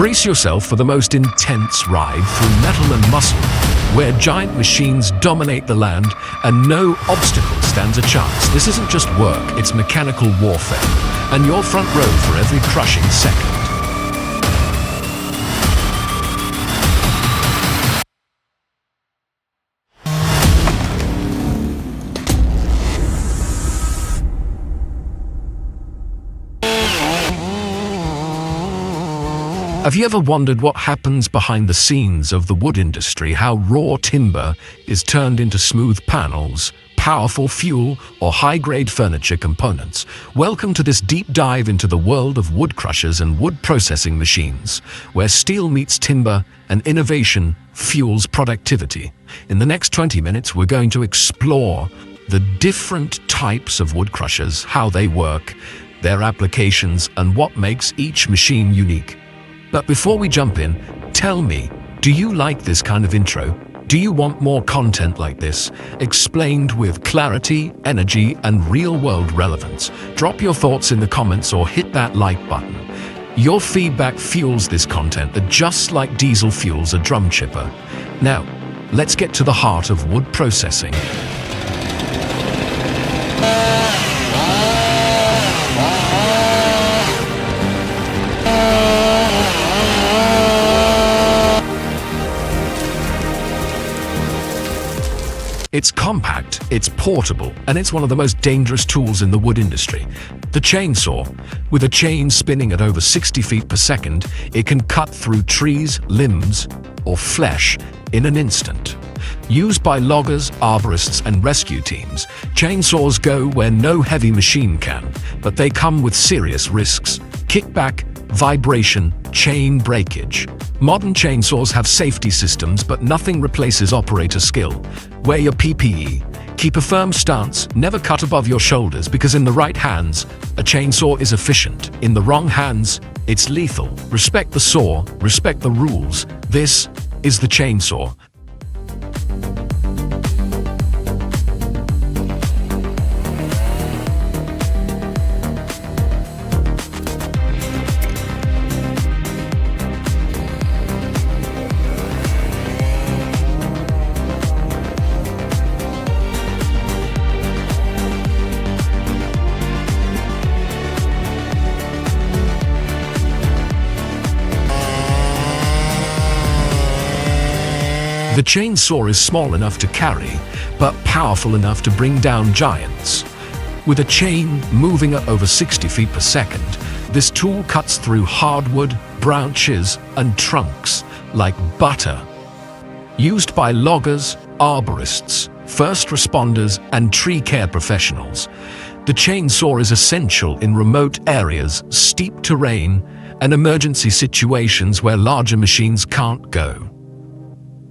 Brace yourself for the most intense ride through metal and muscle, where giant machines dominate the land and no obstacle stands a chance. This isn't just work, it's mechanical warfare, and you're front row for every crushing second. Have you ever wondered what happens behind the scenes of the wood industry, how raw timber is turned into smooth panels, powerful fuel, or high-grade furniture components? Welcome to this deep dive into the world of wood crushers and wood processing machines, where steel meets timber and innovation fuels productivity. In the next 20 minutes, we're going to explore the different types of wood crushers, how they work, their applications, and what makes each machine unique. But before we jump in, tell me, do you like this kind of intro? Do you want more content like this, explained with clarity, energy, and real-world relevance? Drop your thoughts in the comments or hit that like button. Your feedback fuels this content, just like diesel fuels a drum chipper. Now, let's get to the heart of wood processing. It's compact, it's portable, and it's one of the most dangerous tools in the wood industry. The chainsaw. With a chain spinning at over 60 feet per second, it can cut through trees, limbs, or flesh in an instant. Used by loggers, arborists, and rescue teams, chainsaws go where no heavy machine can, but they come with serious risks: kickback, vibration, chain breakage. Modern chainsaws have safety systems, but nothing replaces operator skill. Wear your PPE. Keep a firm stance, never cut above your shoulders, because in the right hands, a chainsaw is efficient. In the wrong hands, it's lethal. Respect the saw, respect the rules. This is the chainsaw. The chainsaw is small enough to carry, but powerful enough to bring down giants. With a chain moving at over 60 feet per second, this tool cuts through hardwood, branches, and trunks like butter. Used by loggers, arborists, first responders, and tree care professionals, the chainsaw is essential in remote areas, steep terrain, and emergency situations where larger machines can't go.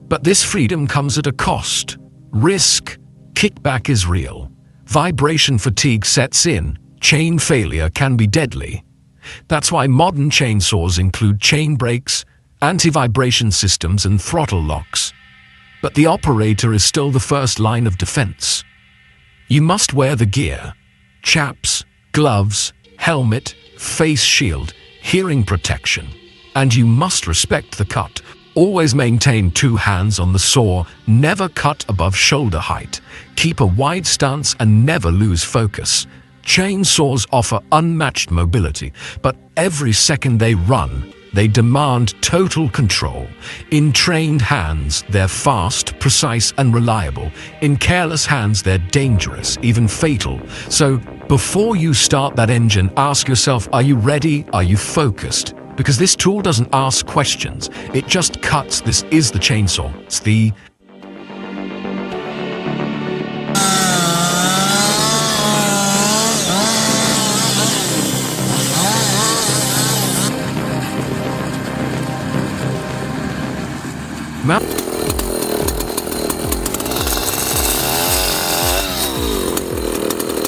But this freedom comes at a cost. Risk. Kickback is real. Vibration fatigue sets in. Chain failure can be deadly. That's why modern chainsaws include chain brakes, anti-vibration systems, and throttle locks. But the operator is still the first line of defense. You must wear the gear: chaps, gloves, helmet, face shield, hearing protection. And you must respect the cut. Always maintain two hands on the saw, never cut above shoulder height. Keep a wide stance and never lose focus. Chainsaws offer unmatched mobility, but every second they run, they demand total control. In trained hands, they're fast, precise, and reliable. In careless hands, they're dangerous, even fatal. So, before you start that engine, ask yourself, are you ready? Are you focused? Because this tool doesn't ask questions, it just cuts. This is the chainsaw. It's the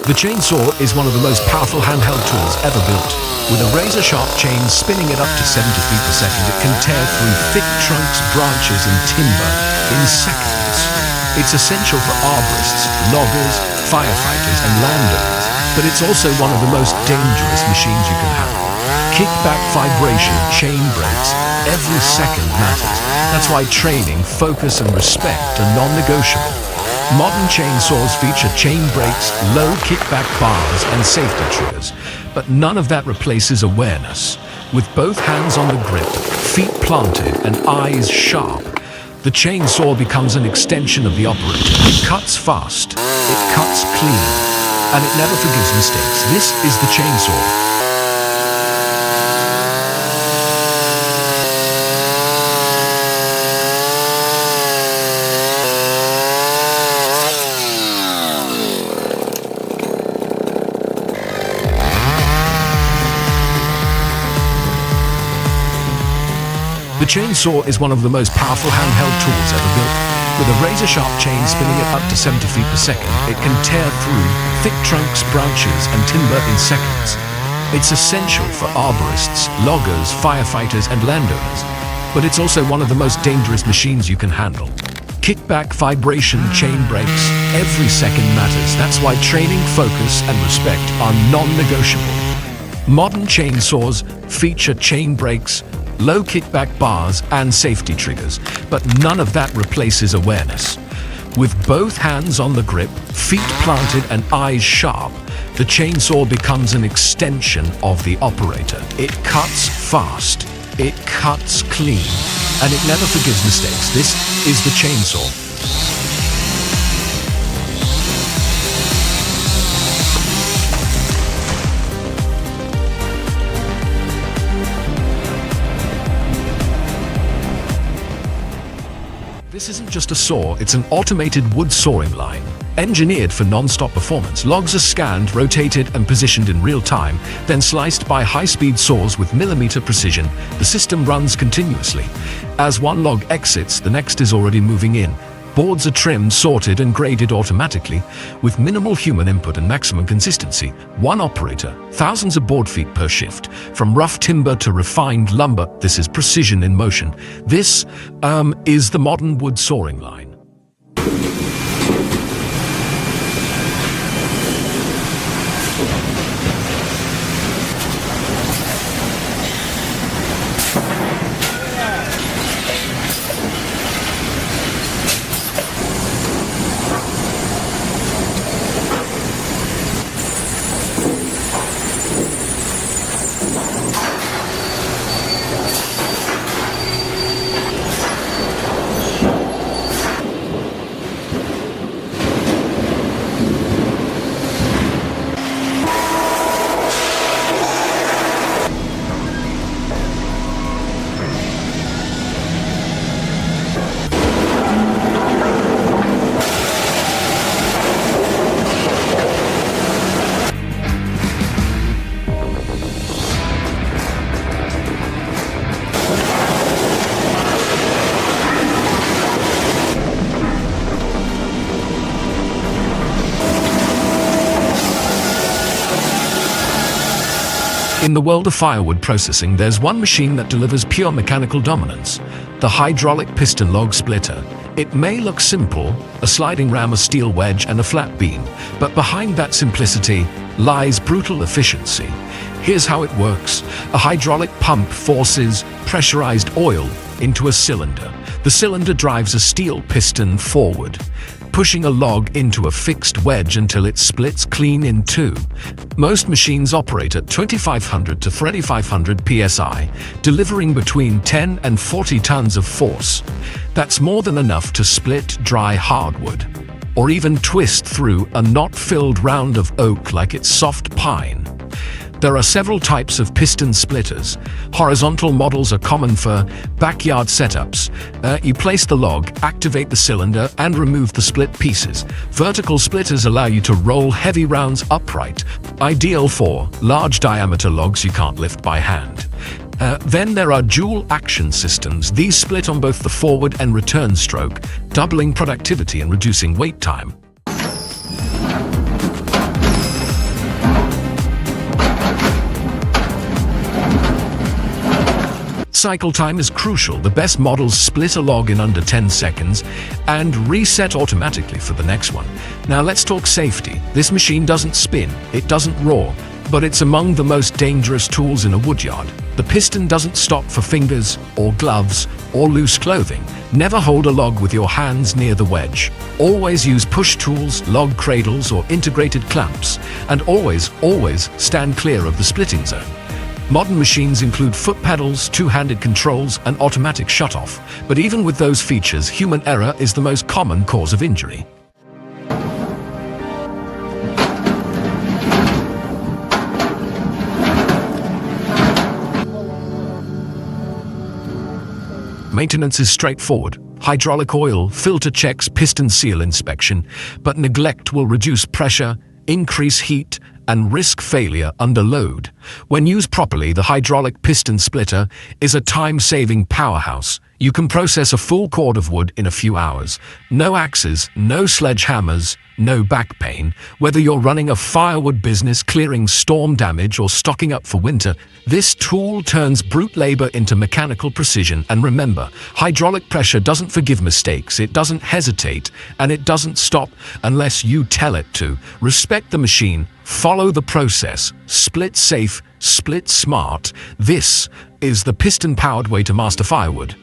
The chainsaw is one of the most powerful handheld tools ever built. With a razor-sharp chain spinning at up to 70 feet per second, it can tear through thick trunks, branches, and timber in seconds. It's essential for arborists, loggers, firefighters, and landowners, but it's also one of the most dangerous machines you can have. Kickback, vibration, chain breaks, every second matters. That's why training, focus and respect are non-negotiable. Modern chainsaws feature chain brakes, low kickback bars and safety triggers, but none of that replaces awareness. With both hands on the grip, feet planted and eyes sharp, the chainsaw becomes an extension of the operator. It cuts fast, it cuts clean, and it never forgives mistakes. This is the chainsaw. The chainsaw is one of the most powerful handheld tools ever built. With a razor-sharp chain spinning at up to 70 feet per second, it can tear through thick trunks, branches, and timber in seconds. It's essential for arborists, loggers, firefighters, and landowners, but it's also one of the most dangerous machines you can handle. Kickback, vibration, chain breaks, every second matters. That's why training, focus, and respect are non-negotiable. Modern chainsaws feature chain brakes, low kickback bars and safety triggers, but none of that replaces awareness. With both hands on the grip, feet planted and eyes sharp, the chainsaw becomes an extension of the operator. It cuts fast, it cuts clean, and it never forgives mistakes. This is the chainsaw. This isn't just a saw, it's an automated wood sawing line. Engineered for non-stop performance, logs are scanned, rotated and positioned in real time, then sliced by high-speed saws with millimeter precision. The system runs continuously. As one log exits, the next is already moving in. Boards are trimmed, sorted and graded automatically, with minimal human input and maximum consistency. One operator, thousands of board feet per shift. From rough timber to refined lumber, this is precision in motion. This is the modern wood sawing line. In the world of firewood processing, there's one machine that delivers pure mechanical dominance: the hydraulic piston log splitter. It may look simple, a sliding ram, a steel wedge, and a flat beam, but behind that simplicity lies brutal efficiency. Here's how it works. A hydraulic pump forces pressurized oil into a cylinder. The cylinder drives a steel piston forward, pushing a log into a fixed wedge until it splits clean in two. Most machines operate at 2500 to 3500 psi, delivering between 10 and 40 tons of force. That's more than enough to split dry hardwood, or even twist through a knot-filled round of oak like it's soft pine. There are several types of piston splitters. Horizontal models are common for backyard setups. You place the log, activate the cylinder, and remove the split pieces. Vertical splitters allow you to roll heavy rounds upright, ideal for large diameter logs you can't lift by hand. Then there are dual action systems. These split on both the forward and return stroke, doubling productivity and reducing wait time. Cycle time is crucial. The best models split a log in under 10 seconds and reset automatically for the next one. Now let's talk safety. This machine doesn't spin, it doesn't roar, but it's among the most dangerous tools in a woodyard. The piston doesn't stop for fingers or gloves or loose clothing. Never hold a log with your hands near the wedge. Always use push tools, log cradles, or integrated clamps. And always stand clear of the splitting zone. Modern machines include foot pedals, two-handed controls, and automatic shutoff. But even with those features, human error is the most common cause of injury. Maintenance is straightforward. Hydraulic oil, filter checks, piston seal inspection, but neglect will reduce pressure, increase heat, and risk failure under load. When used properly, the hydraulic piston splitter is a time-saving powerhouse. You can process a full cord of wood in a few hours. No axes, no sledgehammers, no back pain. Whether you're running a firewood business, clearing storm damage, or stocking up for winter, this tool turns brute labor into mechanical precision. And remember, hydraulic pressure doesn't forgive mistakes, it doesn't hesitate, and it doesn't stop unless you tell it to. Respect the machine, follow the process, split safe, split smart. This is the piston-powered way to master firewood.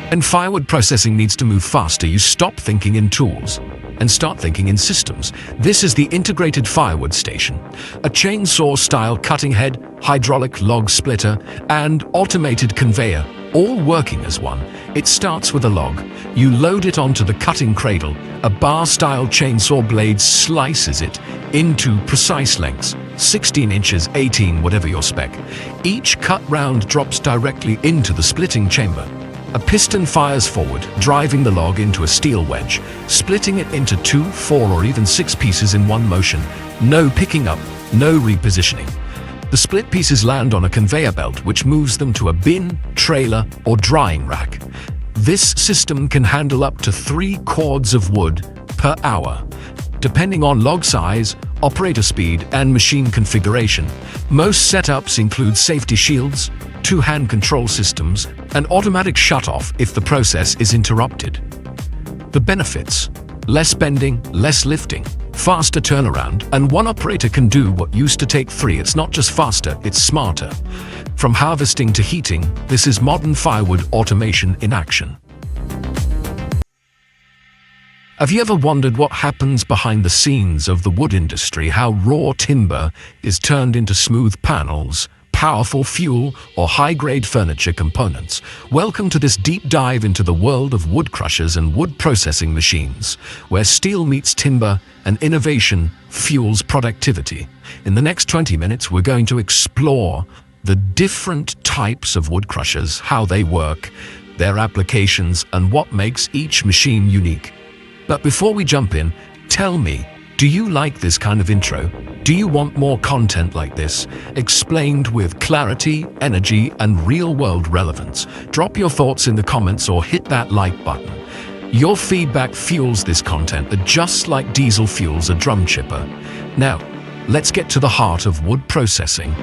When firewood processing needs to move faster, you stop thinking in tools and start thinking in systems. This is the integrated firewood station, a chainsaw-style cutting head, hydraulic log splitter, and automated conveyor, all working as one. It starts with a log. You load it onto the cutting cradle. A bar-style chainsaw blade slices it into precise lengths, 16 inches, 18, whatever your spec. Each cut round drops directly into the splitting chamber. A piston fires forward, driving the log into a steel wedge, splitting it into 2, 4, or even 6 pieces in one motion. No picking up, no repositioning. The split pieces land on a conveyor belt, which moves them to a bin, trailer, or drying rack. This system can handle up to 3 cords of wood per hour, depending on log size, operator speed, and machine configuration. Most setups include safety shields, two-hand control systems, and automatic shutoff if the process is interrupted. The benefits: less bending, less lifting, faster turnaround, and one operator can do what used to take 3. It's not just faster, it's smarter. From harvesting to heating, this is modern firewood automation in action. Have you ever wondered what happens behind the scenes of the wood industry? How raw timber is turned into smooth panels, powerful fuel, or high-grade furniture components? Welcome to this deep dive into the world of wood crushers and wood processing machines, where steel meets timber and innovation fuels productivity. In the next 20 minutes, we're going to explore the different types of wood crushers, how they work, their applications, and what makes each machine unique. But before we jump in, tell me, do you like this kind of intro? Do you want more content like this, explained with clarity, energy, and real-world relevance? Drop your thoughts in the comments or hit that like button. Your feedback fuels this content, just like diesel fuels a drum chipper. Now, let's get to the heart of wood processing.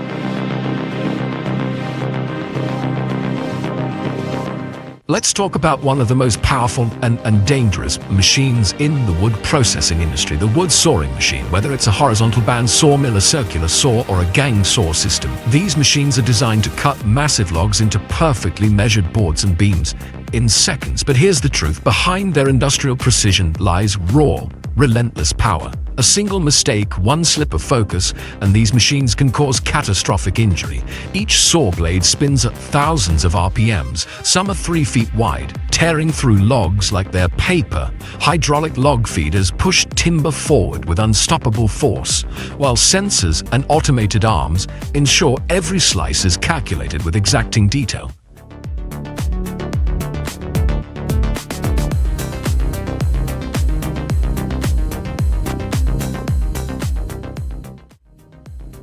Let's talk about one of the most powerful and dangerous machines in the wood processing industry, the wood sawing machine. Whether it's a horizontal band sawmill, a circular saw, or a gang saw system, these machines are designed to cut massive logs into perfectly measured boards and beams in seconds. But here's the truth: behind their industrial precision lies raw, relentless power. A single mistake, one slip of focus, and these machines can cause catastrophic injury. Each saw blade spins at thousands of RPMs. Some are 3 feet wide, tearing through logs like they're paper. Hydraulic log feeders push timber forward with unstoppable force, while sensors and automated arms ensure every slice is calculated with exacting detail.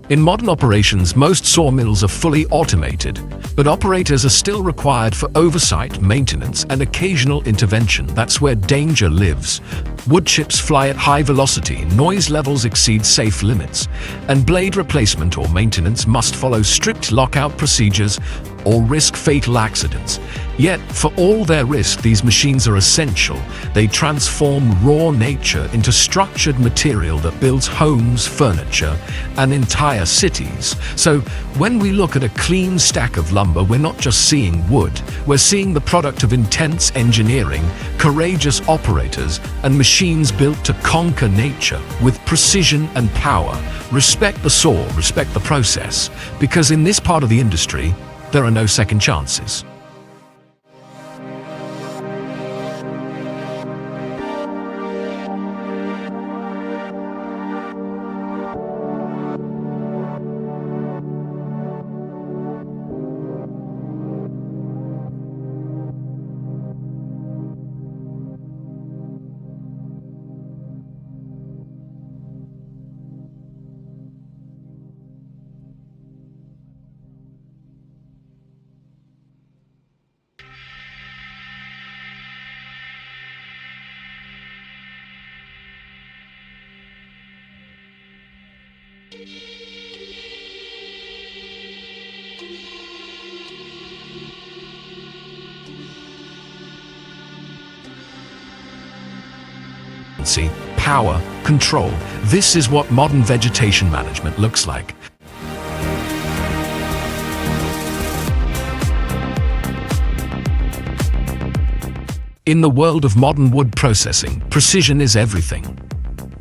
In modern operations, most sawmills are fully automated, but operators are still required for oversight, maintenance, and occasional intervention. That's where danger lives. Wood chips fly at high velocity, noise levels exceed safe limits, and blade replacement or maintenance must follow strict lockout procedures, or risk fatal accidents. Yet, for all their risk, these machines are essential. They transform raw nature into structured material that builds homes, furniture, and entire cities. So, when we look at a clean stack of lumber, we're not just seeing wood. We're seeing the product of intense engineering, courageous operators, and machines built to conquer nature with precision and power. Respect the saw, respect the process, because in this part of the industry, there are no second chances. Power, control. This is what modern vegetation management looks like. In the world of modern wood processing, precision is everything.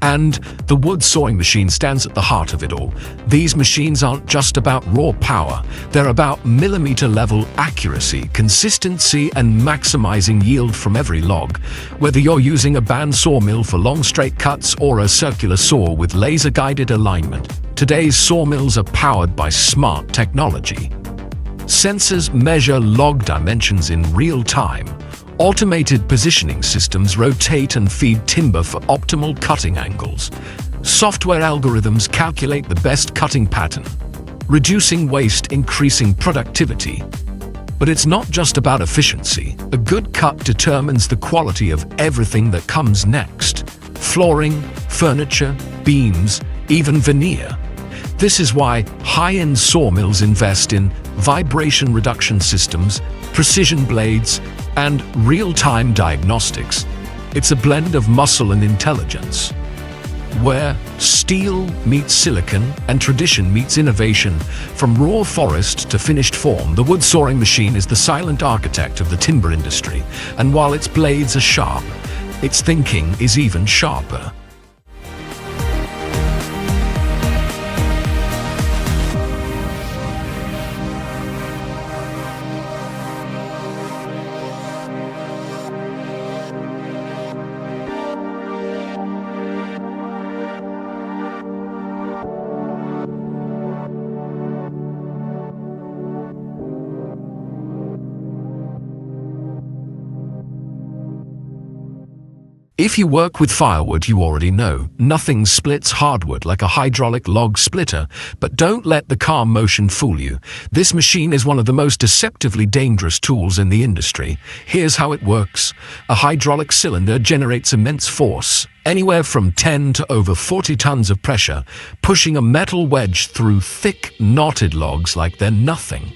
And the wood sawing machine stands at the heart of it all. These machines aren't just about raw power, they're about millimeter-level accuracy, consistency, and maximizing yield from every log. Whether you're using a band sawmill for long straight cuts or a circular saw with laser-guided alignment, today's sawmills are powered by smart technology. Sensors measure log dimensions in real time. Automated positioning systems rotate and feed timber for optimal cutting angles. Software algorithms calculate the best cutting pattern, reducing waste, increasing productivity. But it's not just about efficiency. A good cut determines the quality of everything that comes next. Flooring, furniture, beams, even veneer. This is why high-end sawmills invest in vibration reduction systems, precision blades, and real-time diagnostics. It's a blend of muscle and intelligence, where steel meets silicon and tradition meets innovation. From raw forest to finished form, the wood sawing machine is the silent architect of the timber industry. And while its blades are sharp, its thinking is even sharper. If you work with firewood, you already know, nothing splits hardwood like a hydraulic log splitter, but don't let the calm motion fool you. This machine is one of the most deceptively dangerous tools in the industry. Here's how it works. A hydraulic cylinder generates immense force, anywhere from 10 to over 40 tons of pressure, pushing a metal wedge through thick, knotted logs like they're nothing.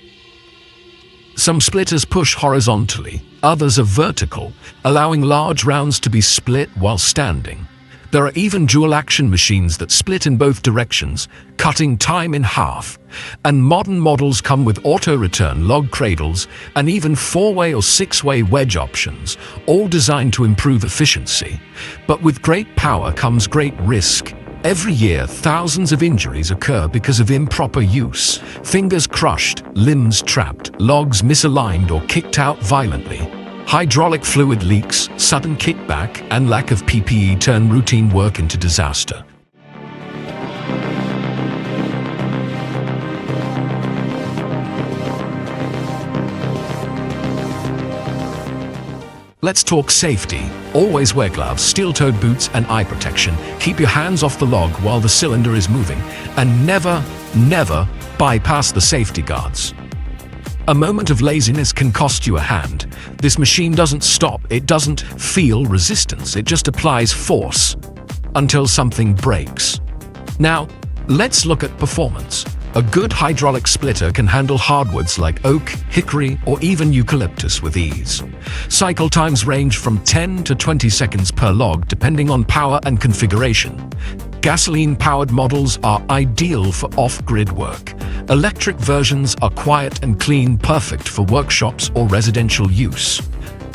Some splitters push horizontally, others are vertical, allowing large rounds to be split while standing. There are even dual-action machines that split in both directions, cutting time in half. And modern models come with auto-return log cradles and even 4-way or 6-way wedge options, all designed to improve efficiency. But with great power comes great risk. Every year, thousands of injuries occur because of improper use. Fingers crushed, limbs trapped, logs misaligned or kicked out violently. Hydraulic fluid leaks, sudden kickback, and lack of PPE turn routine work into disaster. Let's talk safety. Always wear gloves, steel-toed boots, and eye protection. Keep your hands off the log while the cylinder is moving. And never, never bypass the safety guards. A moment of laziness can cost you a hand. This machine doesn't stop, it doesn't feel resistance, it just applies force until something breaks. Now, let's look at performance. A good hydraulic splitter can handle hardwoods like oak, hickory, or even eucalyptus with ease. Cycle times range from 10 to 20 seconds per log depending on power and configuration. Gasoline-powered models are ideal for off-grid work. Electric versions are quiet and clean, perfect for workshops or residential use.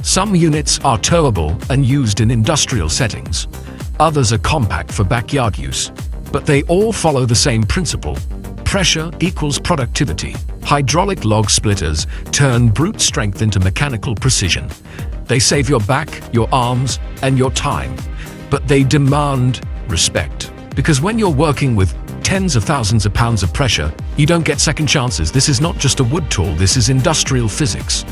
Some units are towable and used in industrial settings. Others are compact for backyard use. But they all follow the same principle. Pressure equals productivity. Hydraulic log splitters turn brute strength into mechanical precision. They save your back, your arms, and your time. But they demand respect. Because when you're working with tens of thousands of pounds of pressure, you don't get second chances. This is not just a wood tool, this is industrial physics,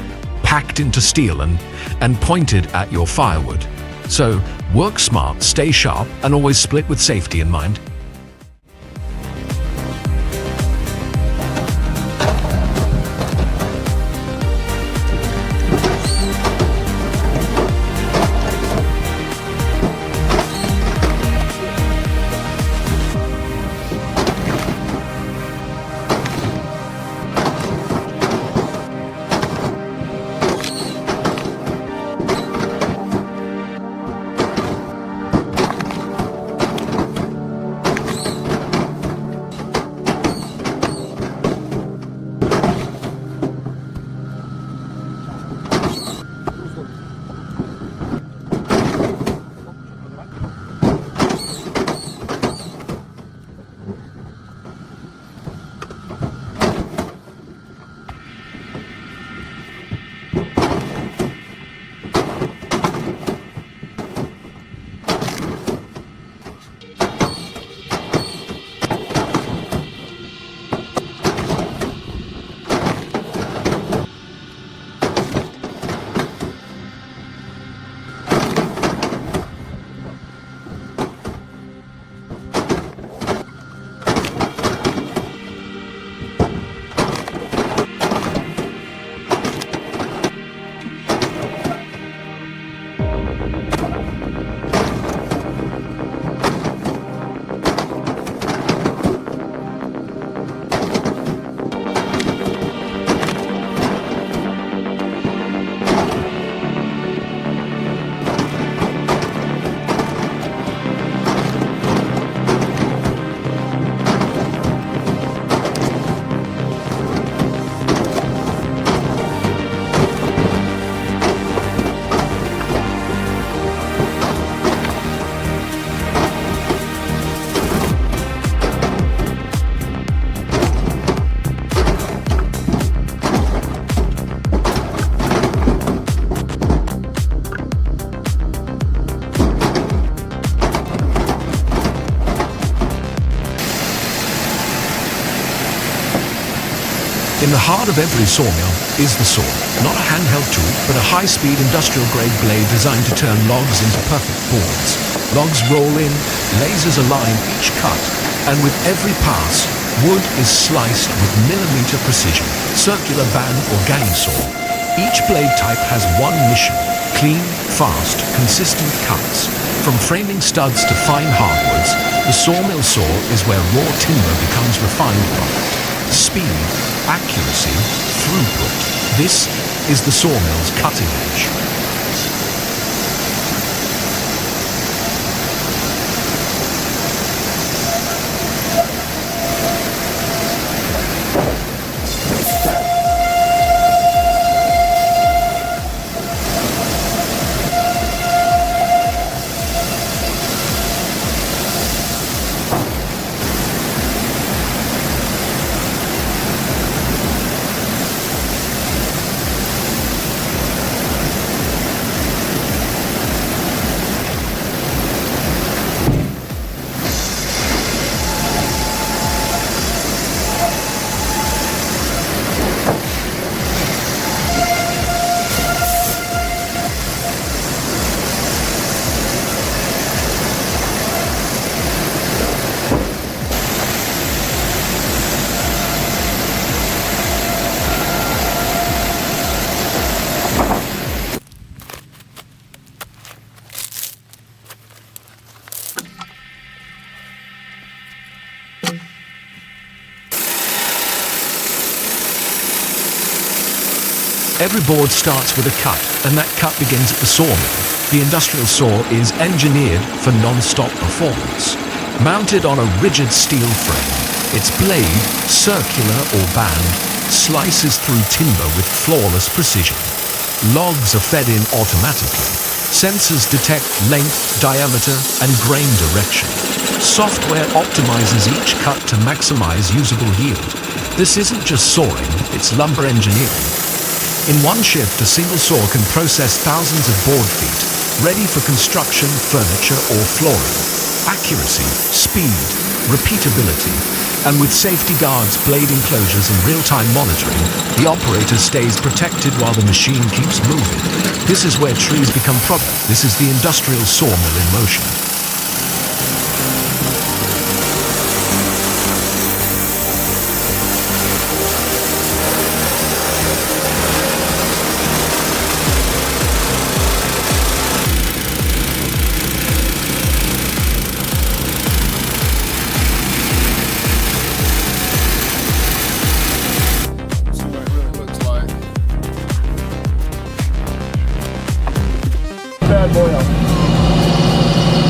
packed into steel and pointed at your firewood. So, work smart, stay sharp, and always split with safety in mind. In the heart of every sawmill is the saw. Not a handheld tool, but a high-speed industrial-grade blade designed to turn logs into perfect boards. Logs roll in, lasers align each cut, and with every pass, wood is sliced with millimeter precision. Circular band or gang saw. Each blade type has one mission: clean, fast, consistent cuts. From framing studs to fine hardwoods, the sawmill saw is where raw timber becomes refined product. Speed, accuracy, throughput. This is the sawmill's cutting edge. Every board starts with a cut, and that cut begins at the sawmill. The industrial saw is engineered for non-stop performance. Mounted on a rigid steel frame, its blade, circular or band, slices through timber with flawless precision. Logs are fed in automatically. Sensors detect length, diameter, and grain direction. Software optimizes each cut to maximize usable yield. This isn't just sawing, it's lumber engineering. In one shift, a single saw can process thousands of board feet, ready for construction, furniture, or flooring. Accuracy, speed, repeatability, and with safety guards, blade enclosures, and real-time monitoring, the operator stays protected while the machine keeps moving. This is where trees become product. This is the industrial sawmill in motion.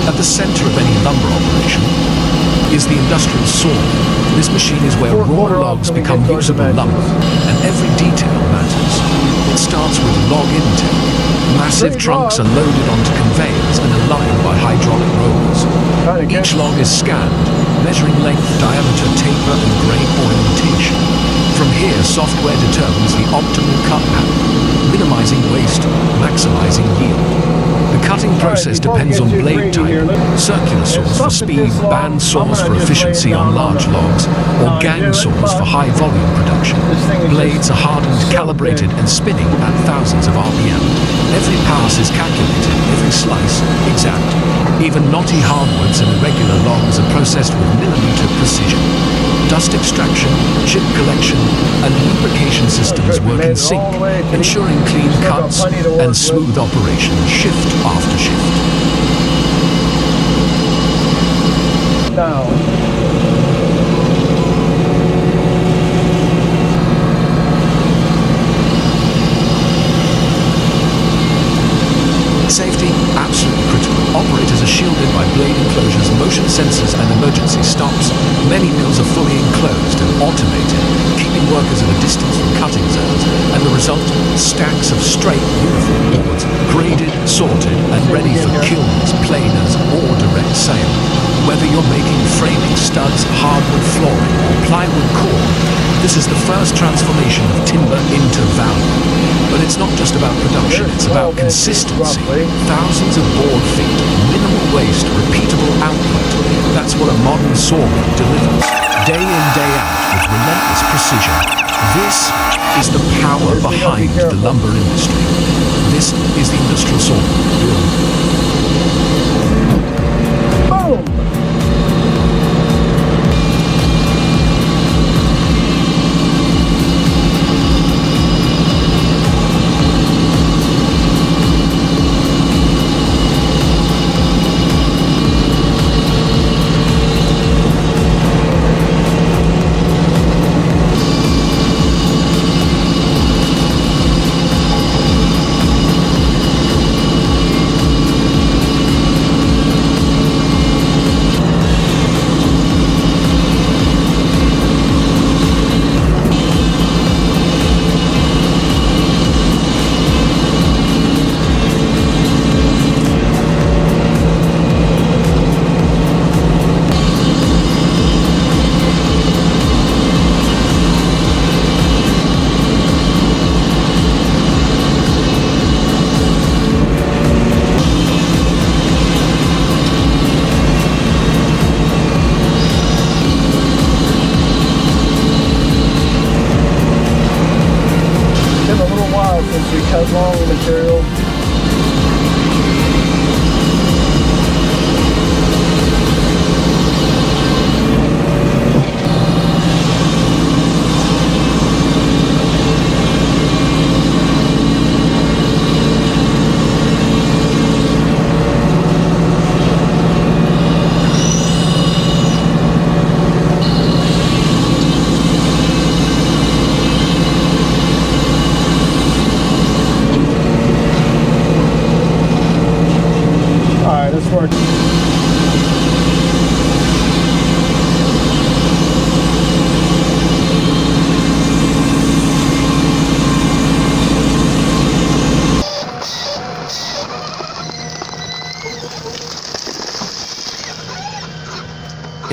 At the center of any lumber operation is the industrial saw. This machine is where raw logs become usable lumber, and every detail matters. It starts with log intake. Massive trunks are loaded onto conveyors and aligned by hydraulic rollers. Each log is scanned, measuring length, diameter, taper, and grain orientation. From here, software determines the optimal cut pattern, minimizing waste, maximizing yield. The cutting process depends on blade type. Circular saws for speed, band saws for efficiency on large logs, or gang saws for high volume production. Blades are hardened, calibrated, and spinning at thousands of RPM. Every pass is calculated, every slice exact. Even knotty hardwoods and irregular logs are processed with millimeter precision. Dust extraction, chip collection, and lubrication systems work in sync, ensuring clean cuts and smooth operation shift after shift. Safety, absolutely critical. Operators are shielded by blade enclosures, motion sensors, and emergency stops. Many mills are fully enclosed and automated, keeping workers at a distance from cutting zones, and the result, stacks of straight, uniform boards, graded, sorted, and ready for kilns, planers, or direct sale. Whether you're making framing studs, hardwood flooring, or plywood core, this is the first transformation of timber into value. But it's not just about production, it's about consistency. Thousands of board feet, minimal waste, repeatable output. That's what a modern sawmill delivers. Day in, day out, with relentless precision. This is the power behind the lumber industry. This is the industrial sawmill. Boom! Since we cut long material.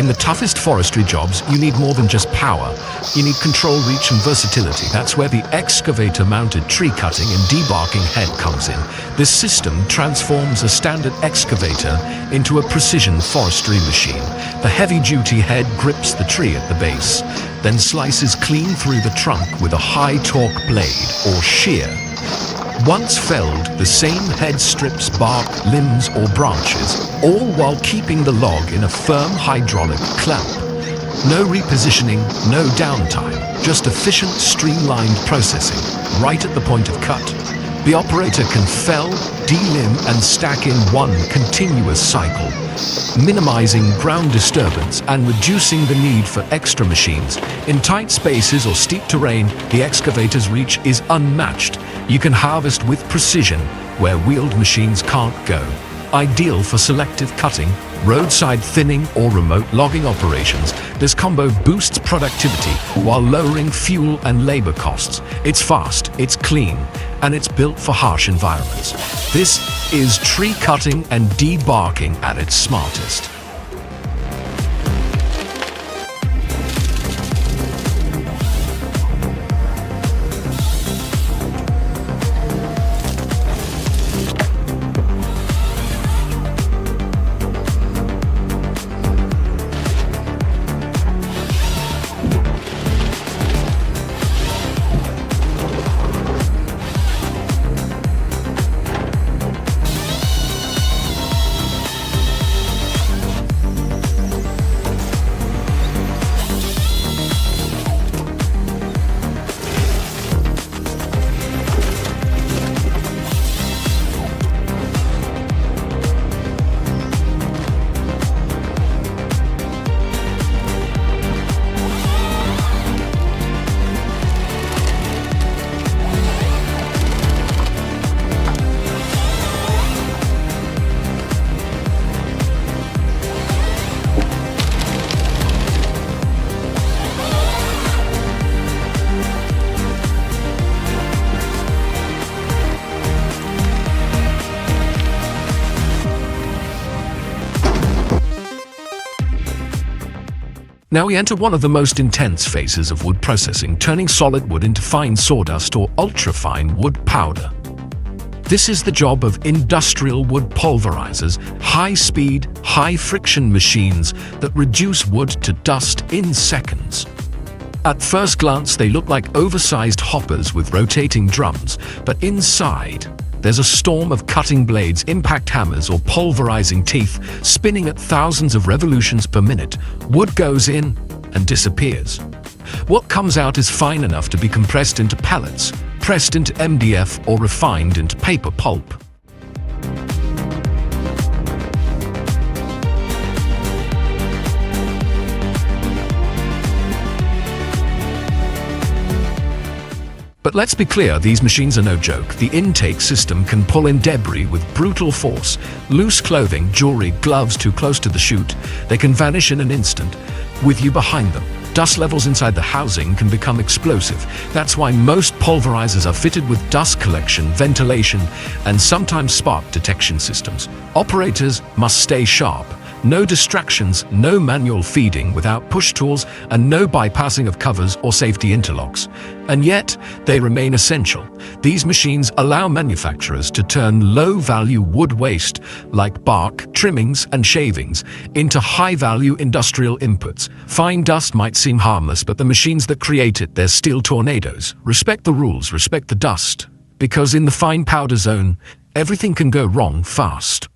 In the toughest forestry jobs, you need more than just power. You need control, reach, and versatility. That's where the excavator-mounted tree cutting and debarking head comes in. This system transforms a standard excavator into a precision forestry machine. The heavy-duty head grips the tree at the base, then slices clean through the trunk with a high-torque blade, or shear. Once felled, the same head strips bark, limbs, or branches, all while keeping the log in a firm hydraulic clamp. No repositioning, no downtime, just efficient, streamlined processing, right at the point of cut. The operator can fell, delimb, and stack in one continuous cycle, minimizing ground disturbance and reducing the need for extra machines. In tight spaces or steep terrain, the excavator's reach is unmatched. You can harvest with precision where wheeled machines can't go. Ideal for selective cutting, roadside thinning, or remote logging operations, this combo boosts productivity while lowering fuel and labor costs. It's fast, it's clean, and it's built for harsh environments. This is tree cutting and debarking at its smartest. Now we enter one of the most intense phases of wood processing, turning solid wood into fine sawdust or ultra-fine wood powder. This is the job of industrial wood pulverizers, high-speed, high-friction machines that reduce wood to dust in seconds. At first glance, they look like oversized hoppers with rotating drums, but inside, there's a storm of cutting blades, impact hammers, or pulverizing teeth spinning at thousands of revolutions per minute. Wood goes in and disappears. What comes out is fine enough to be compressed into pellets, pressed into MDF, or refined into paper pulp. But let's be clear, these machines are no joke. The intake system can pull in debris with brutal force. Loose clothing, jewelry, gloves too close to the chute, they can vanish in an instant, with you behind them. Dust levels inside the housing can become explosive. That's why most pulverizers are fitted with dust collection, ventilation, and sometimes spark detection systems. Operators must stay sharp. No distractions, no manual feeding without push tools, and no bypassing of covers or safety interlocks. And yet, they remain essential. These machines allow manufacturers to turn low-value wood waste, like bark, trimmings, and shavings, into high-value industrial inputs. Fine dust might seem harmless, but the machines that create it, they're steel tornadoes. Respect the rules, respect the dust. Because in the fine powder zone, everything can go wrong fast.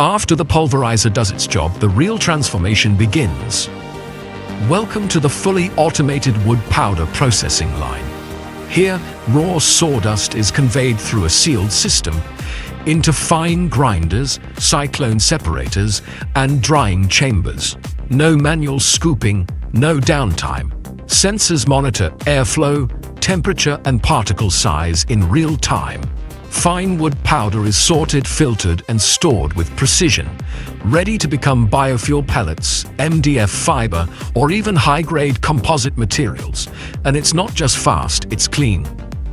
After the pulverizer does its job, the real transformation begins. Welcome to the fully automated wood powder processing line. Here, raw sawdust is conveyed through a sealed system into fine grinders, cyclone separators, and drying chambers. No manual scooping, no downtime. Sensors monitor airflow, temperature, and particle size in real time. Fine wood powder is sorted, filtered, and stored with precision, ready to become biofuel pellets, MDF fiber, or even high-grade composite materials. And it's not just fast, it's clean.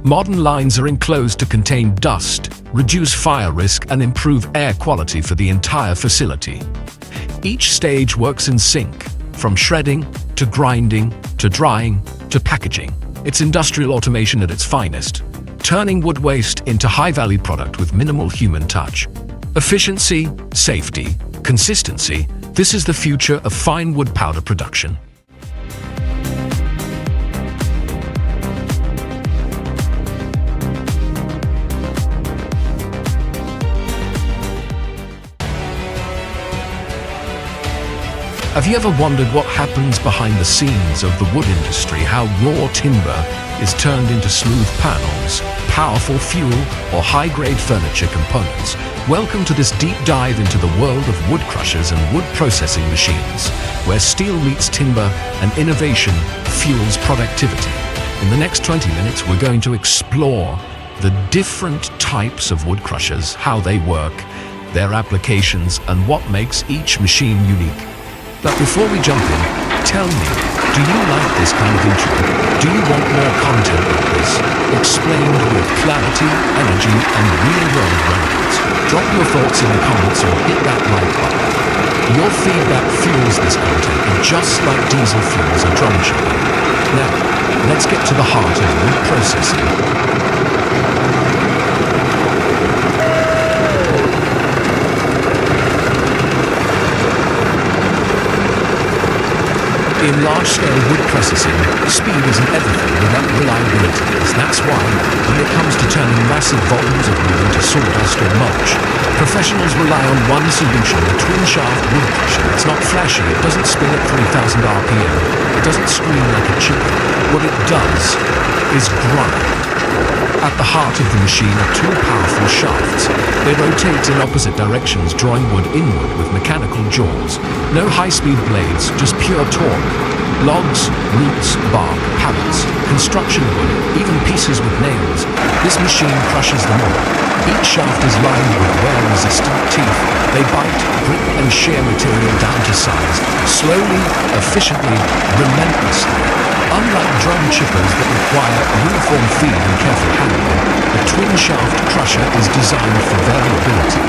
Modern lines are enclosed to contain dust, reduce fire risk, and improve air quality for the entire facility. Each stage works in sync, from shredding, to grinding, to drying, to packaging. It's industrial automation at its finest, turning wood waste into high-value product with minimal human touch. Efficiency, safety, consistency, this is the future of fine wood powder production. Have you ever wondered what happens behind the scenes of the wood industry, how raw timber is turned into smooth panels, powerful fuel, or high-grade furniture components? Welcome to this deep dive into the world of wood crushers and wood processing machines, where steel meets timber and innovation fuels productivity. In the next 20 minutes, we're going to explore the different types of wood crushers, how they work, their applications, and what makes each machine unique. But before we jump in, tell me, do you like this kind of intro? Do you want more content like this, explained with clarity, energy, and real-world relevance? Drop your thoughts in the comments or hit that like button. Your feedback fuels this content, and just like diesel fuels a drum chimney. Now, let's get to the heart of wood processing. In large-scale wood processing, speed isn't everything without reliability. That's why, when it comes to turning massive volumes of wood into sawdust or mulch, professionals rely on one solution, the twin-shaft wood crusher. It's not flashy, it doesn't spin at 3,000 RPM, it doesn't scream like a chicken. What it does is grind. At the heart of the machine are two powerful shafts. They rotate in opposite directions, drawing wood inward with mechanical jaws. No high-speed blades, just pure torque. Logs, roots, bark, pallets, construction wood, even pieces with nails. This machine crushes them all. Each shaft is lined with wear-resistant teeth. They bite, grip, and shear material down to size, slowly, efficiently, relentlessly. Unlike drum chippers that require uniform feed and careful handling, the twin-shaft crusher is designed for variability.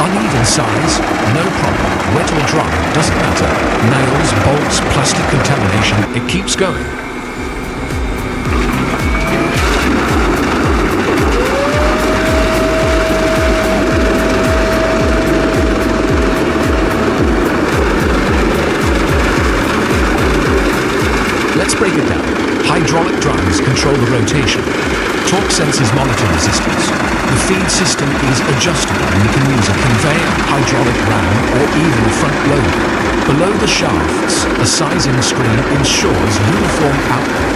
Uneven size? No problem. Wet or dry? Doesn't matter. Nails, bolts, plastic contamination, it keeps going. Let's break it down. Hydraulic drums control the rotation. Torque sensors monitor resistance. The feed system is adjustable and you can use a conveyor, hydraulic ram, or even front loader. Below the shafts, a sizing screen ensures uniform output.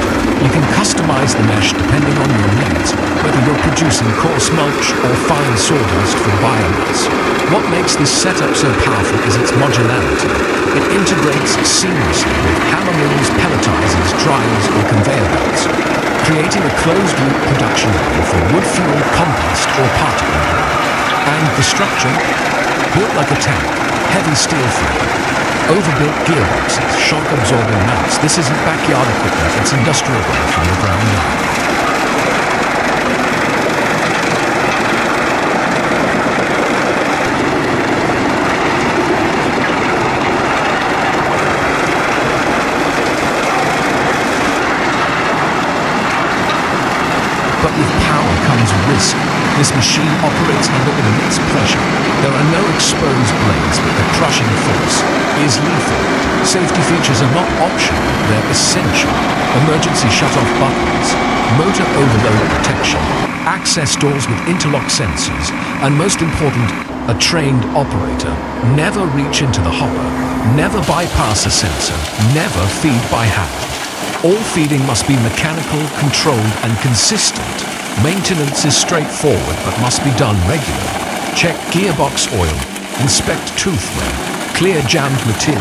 You can customize the mesh depending on your needs, whether you're producing coarse mulch or fine sawdust for biomass. What makes this setup so powerful is its modularity. It integrates seamlessly with hammer mills, pelletizers, dryers, or conveyor belts, creating a closed-loop production line for wood fuel, compost, or particle matter. And the structure? Built like a tank, heavy steel frame, overbuilt gearboxes, shock-absorbing mounts. This isn't backyard equipment, it's industrial grade from the ground up. But with power comes risk. This machine operates under immense pressure. There are no exposed blades, but the crushing force is lethal. Safety features are not optional, they're essential. Emergency shut-off buttons, motor overload protection, access doors with interlock sensors, and most important, A trained operator. Never reach into the hopper, never bypass a sensor, never feed by hand. All feeding must be mechanical, controlled, and consistent. Maintenance is straightforward but must be done regularly. Check gearbox oil, inspect tooth wear, clear jammed material,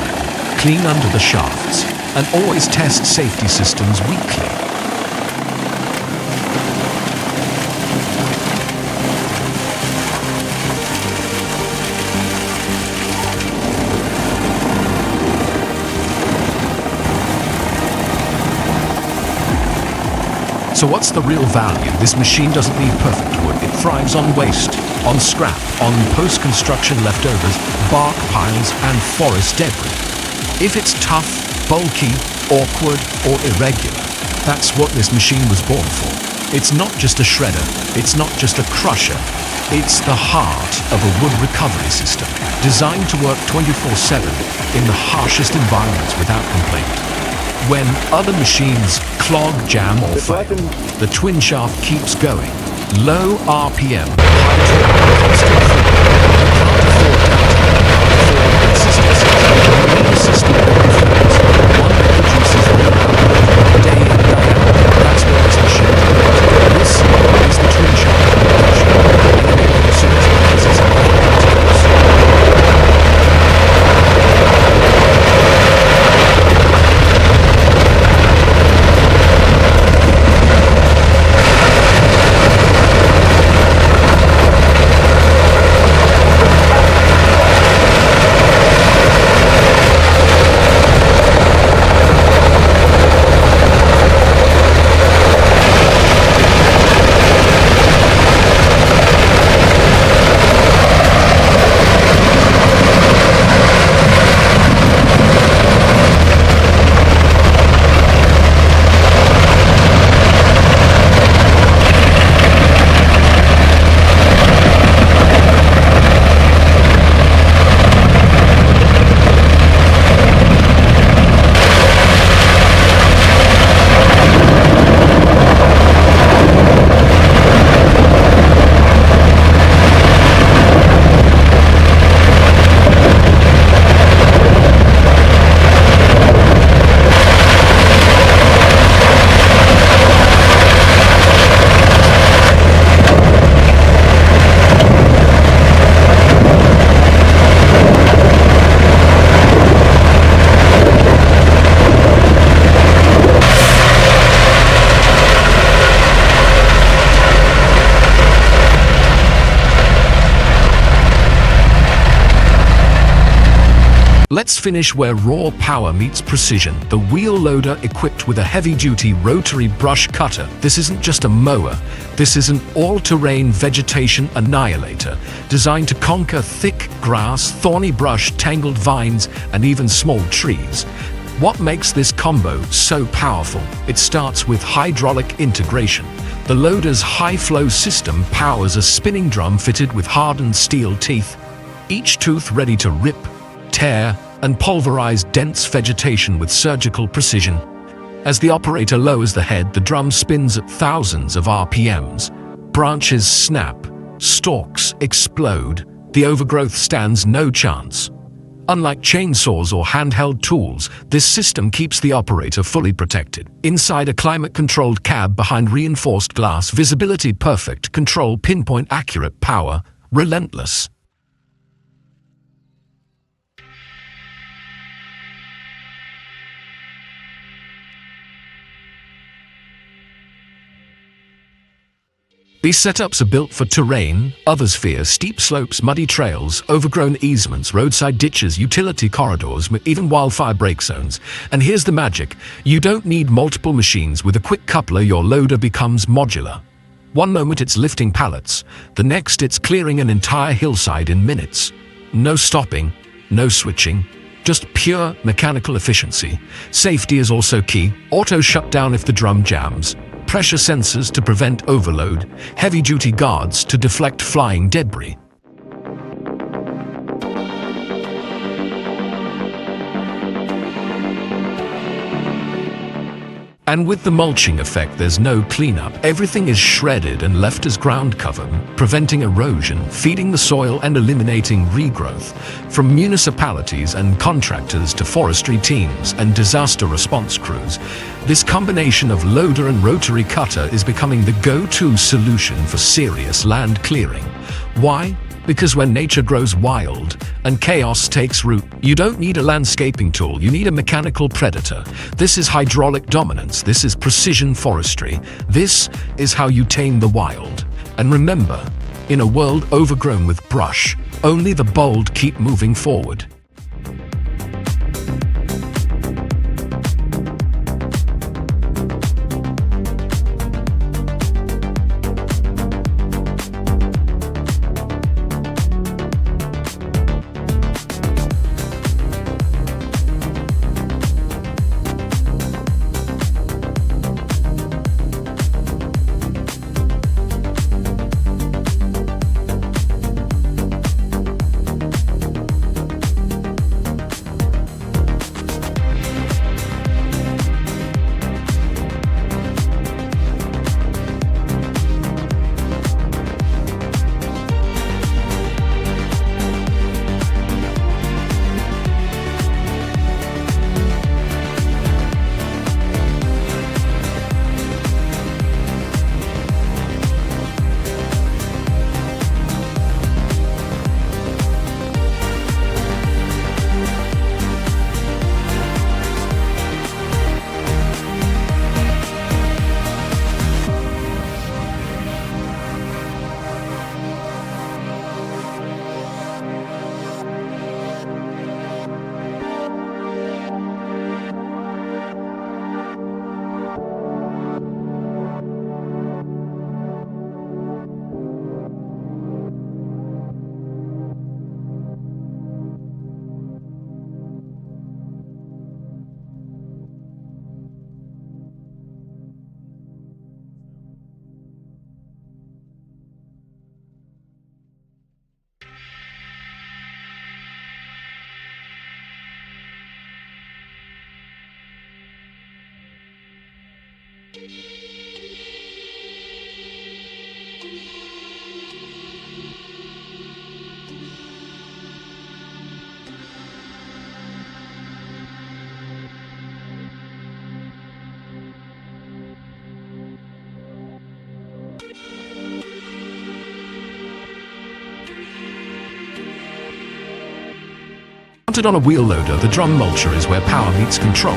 clean under the shafts, and always test safety systems weekly. So what's the real value? This machine doesn't need perfect wood. It thrives on waste, on scrap, on post-construction leftovers, bark piles, and forest debris. If it's tough, bulky, awkward, or irregular, that's what this machine was born for. It's not just a shredder, it's not just a crusher, it's the heart of a wood recovery system, designed to work 24/7 in the harshest environments without complaint. When other machines clog, jam, or fail, the twin shaft keeps going. Low RPM, high torque, constant freedom. You can't afford downtime, afford consistency. You need a system that performs, one that produces real output, day in, day out. That's what this machine does. This is the twin shaft application, enabling the service prices and maintenance. Let's finish where raw power meets precision. The wheel loader equipped with a heavy-duty rotary brush cutter. This isn't just a mower. This is an all-terrain vegetation annihilator designed to conquer thick grass, thorny brush, tangled vines, and even small trees. What makes this combo so powerful? It starts with hydraulic integration. The loader's high-flow system powers a spinning drum fitted with hardened steel teeth, each tooth ready to rip, tear, and pulverize dense vegetation with surgical precision. As the operator lowers the head, the drum spins at thousands of RPMs. Branches snap, stalks explode. The overgrowth stands no chance. Unlike chainsaws or handheld tools, this system keeps the operator fully protected. Inside a climate-controlled cab behind reinforced glass, visibility perfect, control pinpoint accurate, power relentless. These setups are built for terrain, others fear steep slopes, muddy trails, overgrown easements, roadside ditches, utility corridors, even wildfire break zones. And here's the magic. You don't need multiple machines. With a quick coupler, your loader becomes modular. One moment it's lifting pallets, the next it's clearing an entire hillside in minutes. No stopping, no switching, just pure mechanical efficiency. Safety is also key. Auto shutdown if the drum jams. Pressure sensors to prevent overload, heavy-duty guards to deflect flying debris. And with the mulching effect, there's no cleanup. Everything is shredded and left as ground cover, preventing erosion, feeding the soil and eliminating regrowth. From municipalities and contractors to forestry teams and disaster response crews, this combination of loader and rotary cutter is becoming the go-to solution for serious land clearing. Why? Because when nature grows wild and chaos takes root, you don't need a landscaping tool, you need a mechanical predator. This is hydraulic dominance, this is precision forestry, this is how you tame the wild. And remember, in a world overgrown with brush, only the bold keep moving forward. Mounted on a wheel loader, the drum mulcher is where power meets control.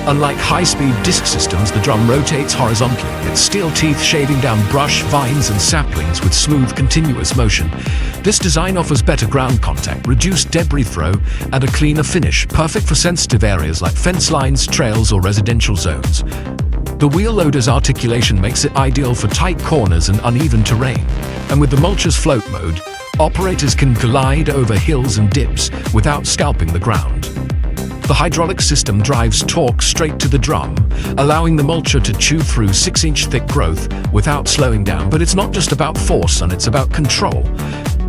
Unlike high-speed disc systems, the drum rotates horizontally, its steel teeth shaving down brush, vines and saplings with smooth, continuous motion. This design offers better ground contact, reduced debris throw, and a cleaner finish, perfect for sensitive areas like fence lines, trails or residential zones. The wheel loader's articulation makes it ideal for tight corners and uneven terrain. And with the mulcher's float mode, operators can glide over hills and dips without scalping the ground. The hydraulic system drives torque straight to the drum, allowing the mulcher to chew through 6-inch thick growth without slowing down. But it's not just about force, and it's about control.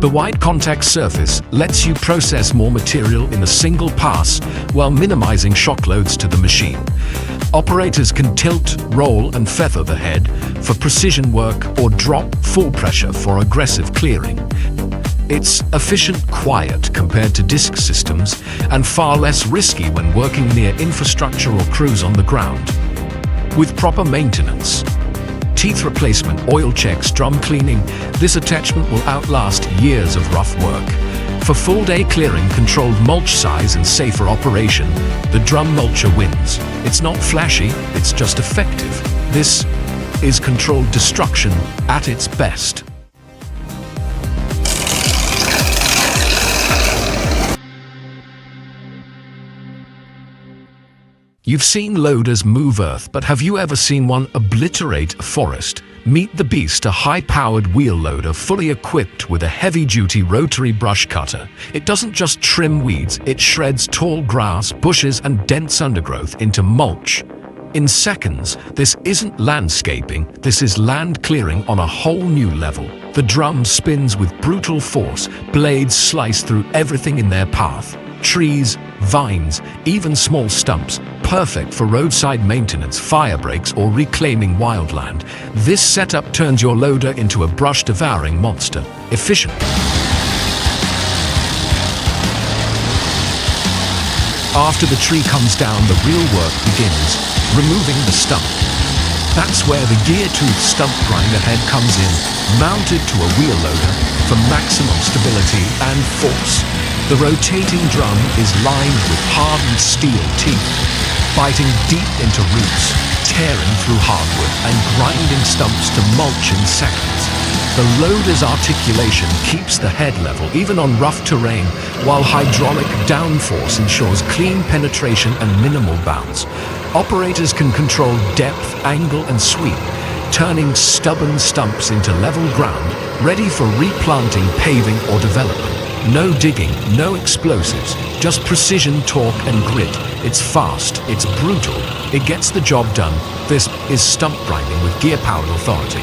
The wide contact surface lets you process more material in a single pass while minimizing shock loads to the machine. Operators can tilt, roll and feather the head for precision work or drop full pressure for aggressive clearing. It's efficient, quiet compared to disc systems, and far less risky when working near infrastructure or crews on the ground. With proper maintenance, teeth replacement, oil checks, drum cleaning, this attachment will outlast years of rough work. For full-day clearing, controlled mulch size and safer operation, the drum mulcher wins. It's not flashy, it's just effective. This is controlled destruction at its best. You've seen loaders move earth, but have you ever seen one obliterate a forest? Meet the Beast, a high-powered wheel loader fully equipped with a heavy-duty rotary brush cutter. It doesn't just trim weeds, it shreds tall grass, bushes and dense undergrowth into mulch. In seconds, this isn't landscaping, this is land clearing on a whole new level. The drum spins with brutal force, blades slice through everything in their path. Trees, vines, even small stumps, Perfect for roadside maintenance, fire breaks, or reclaiming wildland, this setup turns your loader into a brush-devouring monster. Efficient. After the tree comes down, the real work begins, removing the stump. That's where the gear tooth stump grinder head comes in, mounted to a wheel loader for maximum stability and force. The rotating drum is lined with hardened steel teeth, biting deep into roots, tearing through hardwood and grinding stumps to mulch in seconds. The loader's articulation keeps the head level even on rough terrain, while hydraulic downforce ensures clean penetration and minimal bounce. Operators can control depth, angle, and sweep, turning stubborn stumps into level ground, ready for replanting, paving, or development. No digging, no explosives, just precision, torque, and grit. It's fast, it's brutal, it gets the job done. This is stump grinding with gear-powered authority.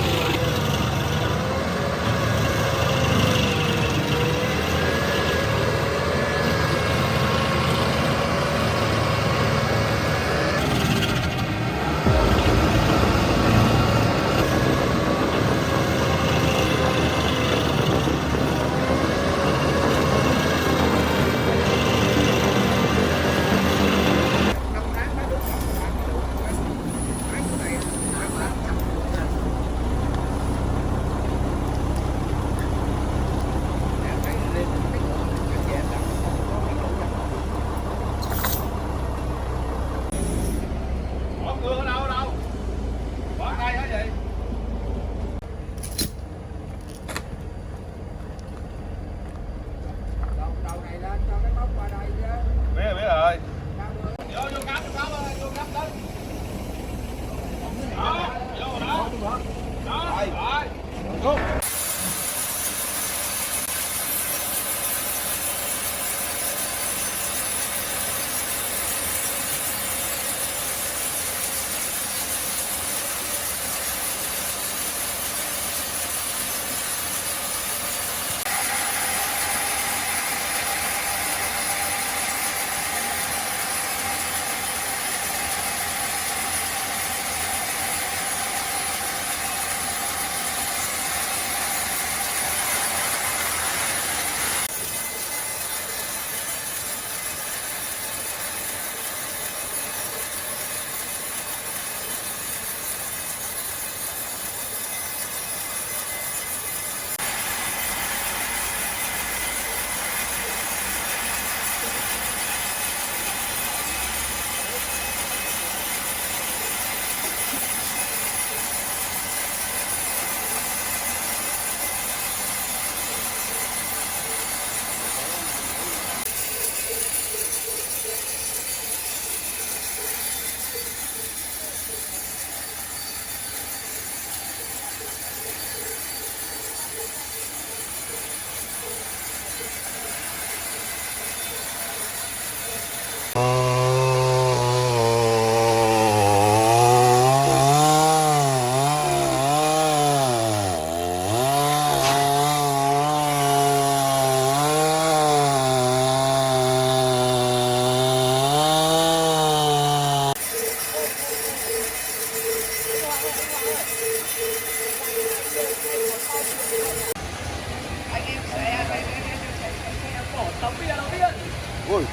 Ui,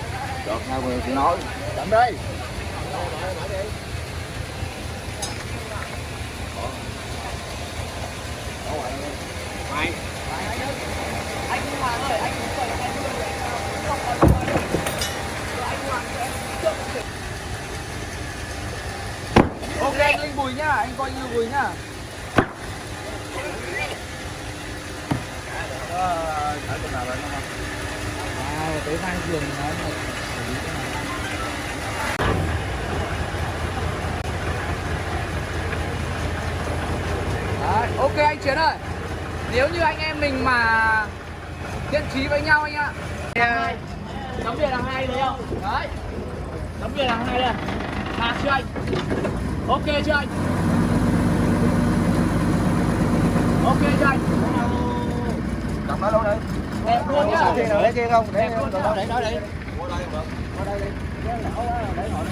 được hai người chị nói chậm đi. Mày anh Hoàng ơi, anh ok, anh Linh Bùi nhá, anh coi như Bùi nhá. Ở bên nào vậy không? Tới vang giường nó xử lý cái này. Đấy, ok anh Chiến ơi. Nếu như anh em mình mà thiện chí với nhau anh ạ. Tấm bìa đằng hai đấy không? Đấy. Tấm bìa đằng hai đây. Đạt chưa anh? Ok chưa anh? Ok chưa anh? Cầm nó luôn đi. Đẹp luôn nhá. Để kia không? Để đó đi. Qua đây đi. Để ngồi đi.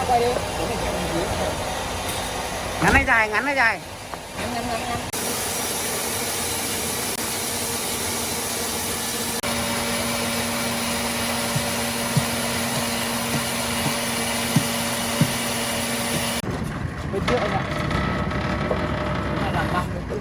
quay đi. Ngắn hay dài, ngắn hay dài? Ngắn. Bên trước anh ạ. Cái này là 54.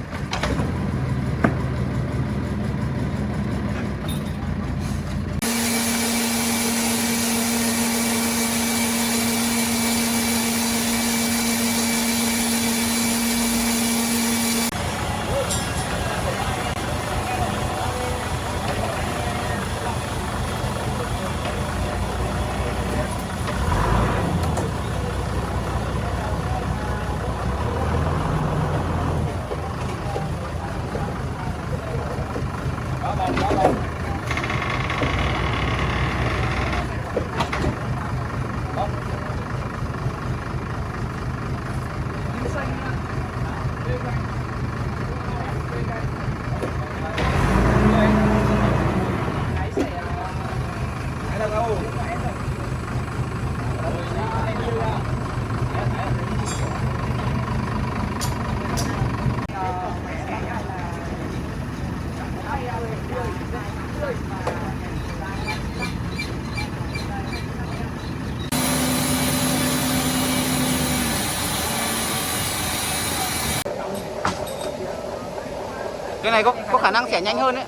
Cái này có khả năng xẻ nhanh hơn đấy.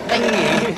Anh nghỉ.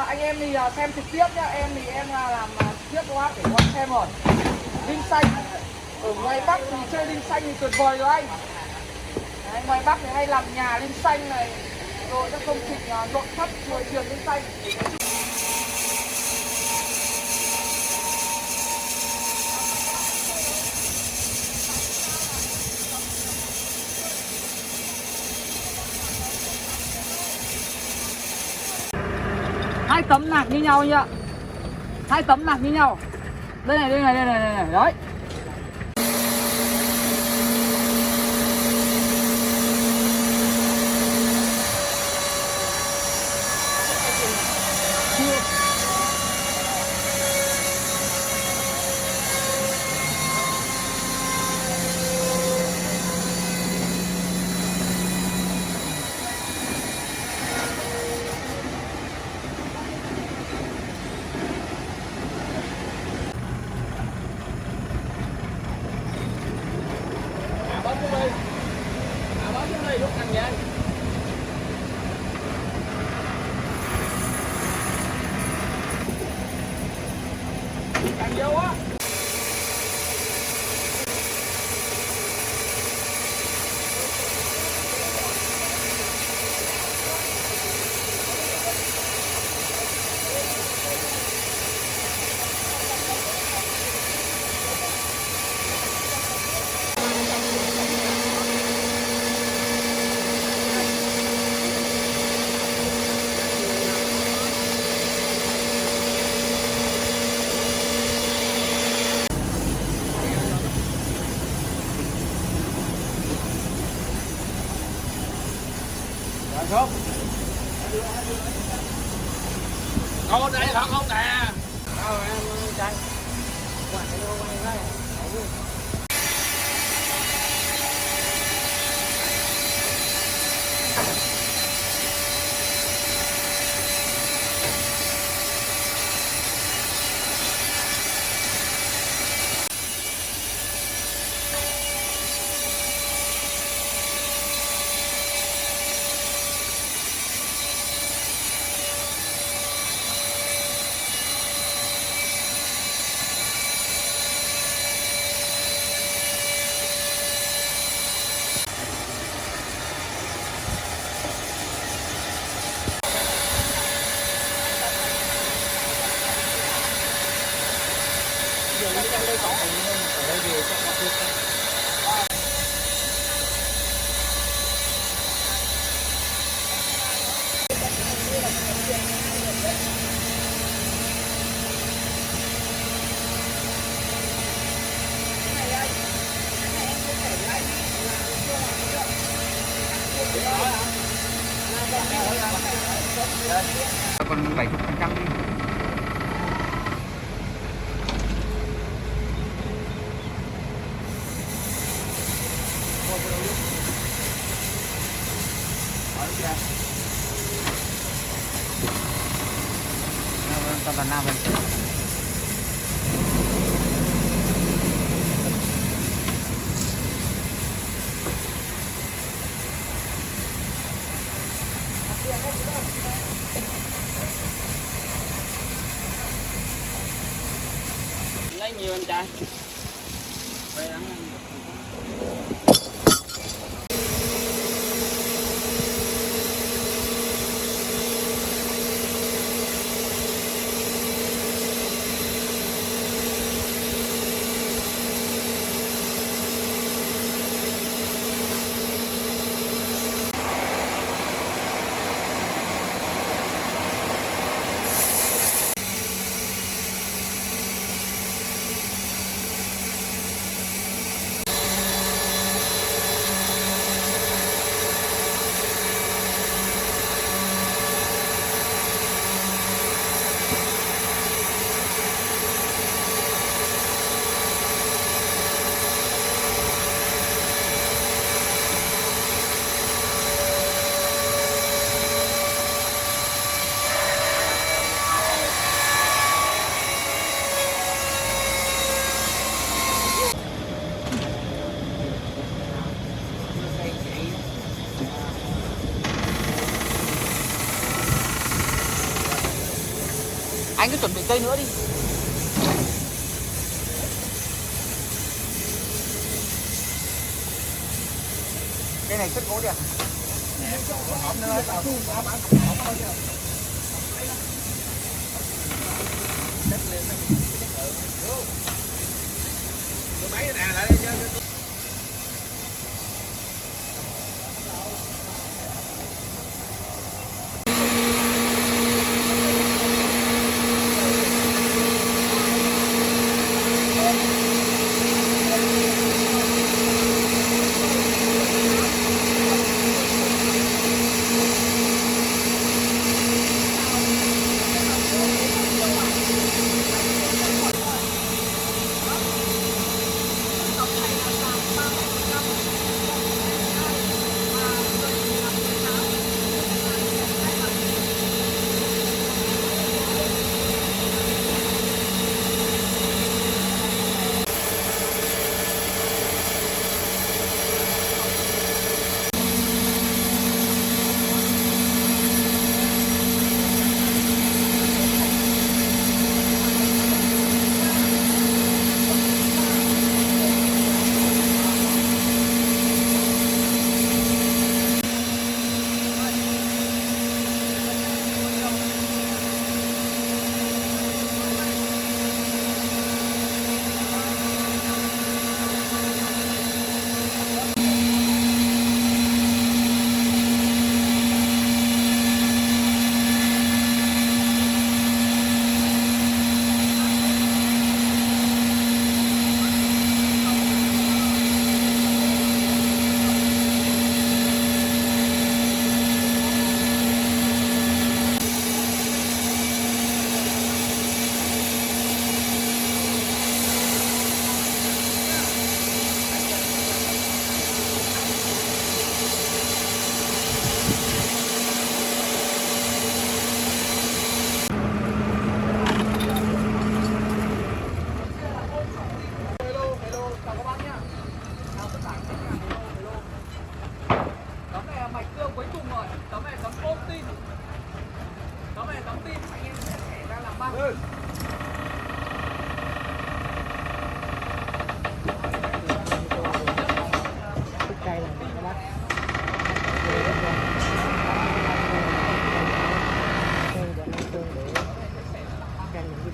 Anh em thì xem trực tiếp nhá, em thì em làm trực tiếp cho bác để các bác xem rồi. Đinh xanh ở ngoài Bắc thì chơi đinh xanh thì tuyệt vời rồi anh. Đấy, ngoài Bắc thì hay làm nhà đinh xanh này, rồi các công trình nội thất chùa chiền đinh xanh. Hai tấm nạc như nhau anh ạ. Hai tấm nạc như nhau. Đây này. Đấy. Lúc ăn vậy. Càng vô á. Không. Con đây thật không nè. Đâu em chạy. Quay đâu quay đây. Còn 70% đi. Toàn là nào vậy? Lấy nhiều anh trai. Anh cứ chuẩn bị cây nữa đi. Cây này cất gỗ đi à? Máy nè lại đây chứ.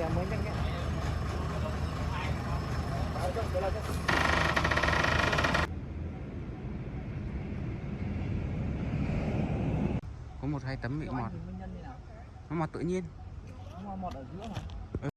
là mới nhanh nhé. Có một hai tấm bị mọt. Nguyên nhân như nào? Nó mọt tự nhiên. Nó mọt ở giữa mà.